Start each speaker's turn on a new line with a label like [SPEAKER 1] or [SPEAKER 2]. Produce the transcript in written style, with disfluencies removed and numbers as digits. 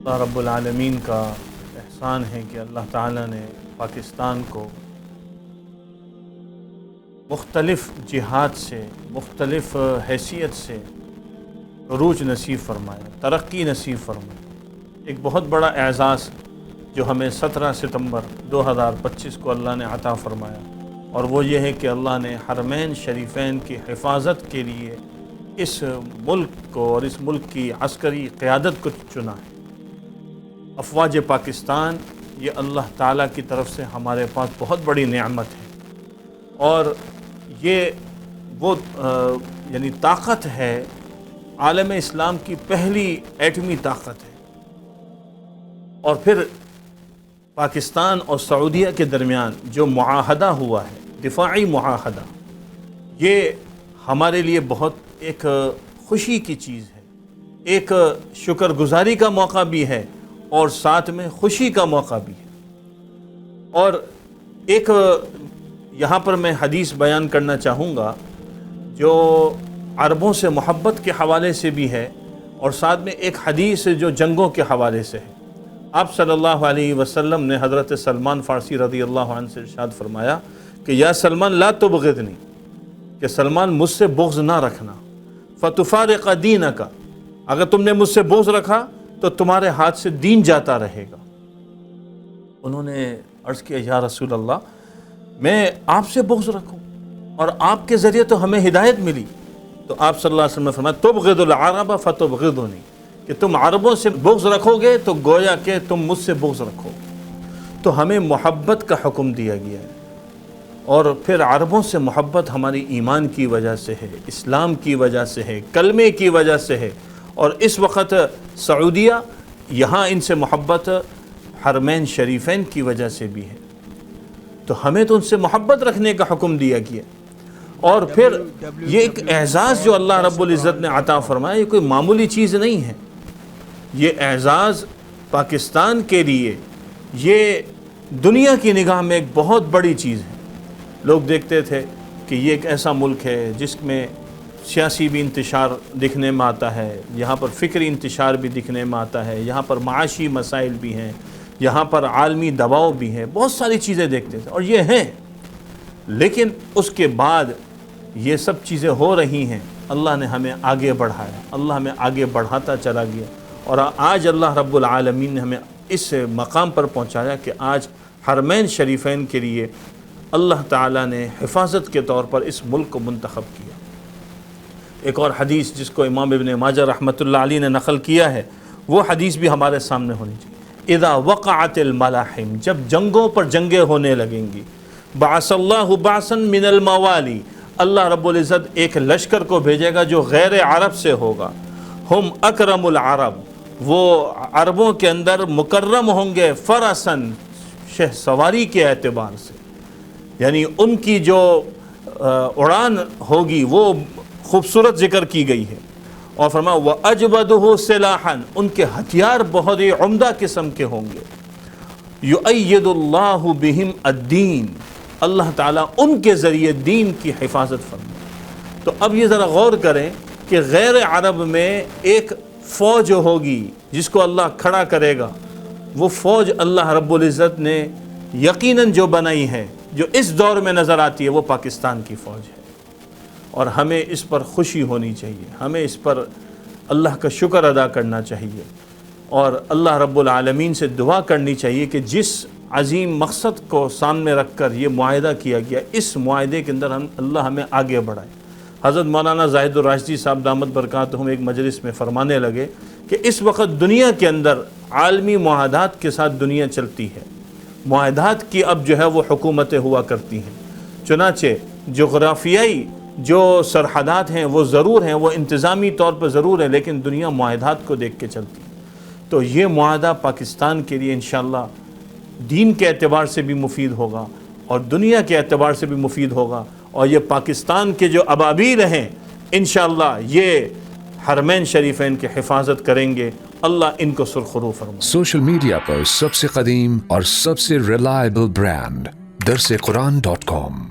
[SPEAKER 1] اللہ رب العالمین کا احسان ہے کہ اللہ تعالیٰ نے پاکستان کو مختلف جہات سے، مختلف حیثیت سے عروج نصیب فرمایا، ترقی نصیب فرمایا۔ ایک بہت بڑا اعزاز جو ہمیں 17 ستمبر 2025 کو اللہ نے عطا فرمایا، اور وہ یہ ہے کہ اللہ نے حرمین شریفین کی حفاظت کے لیے اس ملک کو اور اس ملک کی عسکری قیادت کو چنا ہے۔ افواج پاکستان یہ اللہ تعالیٰ کی طرف سے ہمارے پاس بہت بڑی نعمت ہے، اور یہ وہ یعنی طاقت ہے، عالم اسلام کی پہلی ایٹمی طاقت ہے۔ اور پھر پاکستان اور سعودیہ کے درمیان جو معاہدہ ہوا ہے، دفاعی معاہدہ، یہ ہمارے لیے بہت ایک خوشی کی چیز ہے، ایک شکر گزاری کا موقع بھی ہے، اور ساتھ میں خوشی کا موقع بھی ہے۔ اور ایک یہاں پر میں حدیث بیان کرنا چاہوں گا جو عربوں سے محبت کے حوالے سے بھی ہے، اور ساتھ میں ایک حدیث جو جنگوں کے حوالے سے ہے۔ آپ صلی اللہ علیہ وسلم نے حضرت سلمان فارسی رضی اللہ عنہ سے ارشاد فرمایا کہ یا سلمان لا تبغضنی، کہ سلمان مجھ سے بغض نہ رکھنا، فتفارق دینک، اگر تم نے مجھ سے بغض رکھا تو تمہارے ہاتھ سے دین جاتا رہے گا۔ انہوں نے عرض کیا یا رسول اللہ، میں آپ سے بغض رکھوں، اور آپ کے ذریعے تو ہمیں ہدایت ملی۔ تو آپ صلی اللہ علیہ وسلم نے فرمایا تبغض العرب فتبغضنی، کہ تم عربوں سے بغض رکھو گے تو گویا کہ تم مجھ سے بغض رکھو گے۔ تو ہمیں محبت کا حکم دیا گیا ہے، اور پھر عربوں سے محبت ہماری ایمان کی وجہ سے ہے، اسلام کی وجہ سے ہے، کلمے کی وجہ سے ہے۔ اور اس وقت سعودیہ، یہاں ان سے محبت حرمین شریفین کی وجہ سے بھی ہے، تو ہمیں تو ان سے محبت رکھنے کا حکم دیا گیا۔ اور پھر یہ ایک اعزاز جو اللہ رب العزت نے عطا فرمایا، یہ کوئی معمولی چیز نہیں ہے۔ یہ اعزاز پاکستان کے لیے یہ دنیا کی نگاہ میں ایک بہت بڑی چیز ہے۔ لوگ دیکھتے تھے کہ یہ ایک ایسا ملک ہے جس میں سیاسی بھی انتشار دکھنے میں آتا ہے، یہاں پر فکری انتشار بھی دکھنے میں آتا ہے، یہاں پر معاشی مسائل بھی ہیں، یہاں پر عالمی دباؤ بھی ہے، بہت ساری چیزیں دیکھتے تھے، اور یہ ہیں۔ لیکن اس کے بعد یہ سب چیزیں ہو رہی ہیں، اللہ نے ہمیں آگے بڑھایا، اللہ ہمیں آگے بڑھاتا چلا گیا، اور آج اللہ رب العالمین نے ہمیں اس مقام پر پہنچایا کہ آج حرمین شریفین کے لیے اللہ تعالیٰ نے حفاظت کے طور پر اس ملک کو منتخب کیا۔ ایک اور حدیث جس کو امام ابن ماجہ رحمۃ اللہ علیہ نے نقل کیا ہے، وہ حدیث بھی ہمارے سامنے ہونی چاہیے۔ اذا وقعت الملاحم، جب جنگوں پر جنگیں ہونے لگیں گی، بعث اللہ بعثا من الموالی، اللہ رب العزت ایک لشکر کو بھیجے گا جو غیر عرب سے ہوگا، ہم اکرم العرب، وہ عربوں کے اندر مکرم ہوں گے، فرسن، شہ سواری کے اعتبار سے، یعنی ان کی جو اڑان ہوگی وہ خوبصورت ذکر کی گئی ہے۔ اور فرمایا وَأَجْوَدُهُ سِلَاحًا، ان کے ہتھیار بہت ہی عمدہ قسم کے ہوں گے۔ يُؤَيِّدُ اللَّهُ بِهِمْ الدِّينَ، اللہ تعالیٰ ان کے ذریعے دین کی حفاظت فرمائے۔ تو اب یہ ذرا غور کریں کہ غیر عرب میں ایک فوج ہوگی جس کو اللہ کھڑا کرے گا، وہ فوج اللہ رب العزت نے یقیناً جو بنائی ہے، جو اس دور میں نظر آتی ہے، وہ پاکستان کی فوج ہے، اور ہمیں اس پر خوشی ہونی چاہیے، ہمیں اس پر اللہ کا شکر ادا کرنا چاہیے، اور اللہ رب العالمین سے دعا کرنی چاہیے کہ جس عظیم مقصد کو سامنے رکھ کر یہ معاہدہ کیا گیا، اس معاہدے کے اندر اللہ ہمیں آگے بڑھائے۔ حضرت مولانا زاہد الراشدی صاحب دامت برکاتہم ایک مجلس میں فرمانے لگے کہ اس وقت دنیا کے اندر عالمی معاہدات کے ساتھ دنیا چلتی ہے، معاہدات کی اب جو ہے وہ حکومتیں ہوا کرتی ہیں، چنانچہ جغرافیائی جو سرحدات ہیں وہ ضرور ہیں، وہ انتظامی طور پر ضرور ہیں، لیکن دنیا معاہدات کو دیکھ کے چلتی ہے۔ تو یہ معاہدہ پاکستان کے لیے انشاءاللہ دین کے اعتبار سے بھی مفید ہوگا، اور دنیا کے اعتبار سے بھی مفید ہوگا، اور یہ پاکستان کے جو ابابیل ہیں انشاءاللہ یہ حرمین شریفین کی حفاظت کریں گے، اللہ ان کو سرخرو فرمائے۔
[SPEAKER 2] سوشل میڈیا پر سب سے قدیم اور سب سے ریلائبل برانڈ درسقرآن.com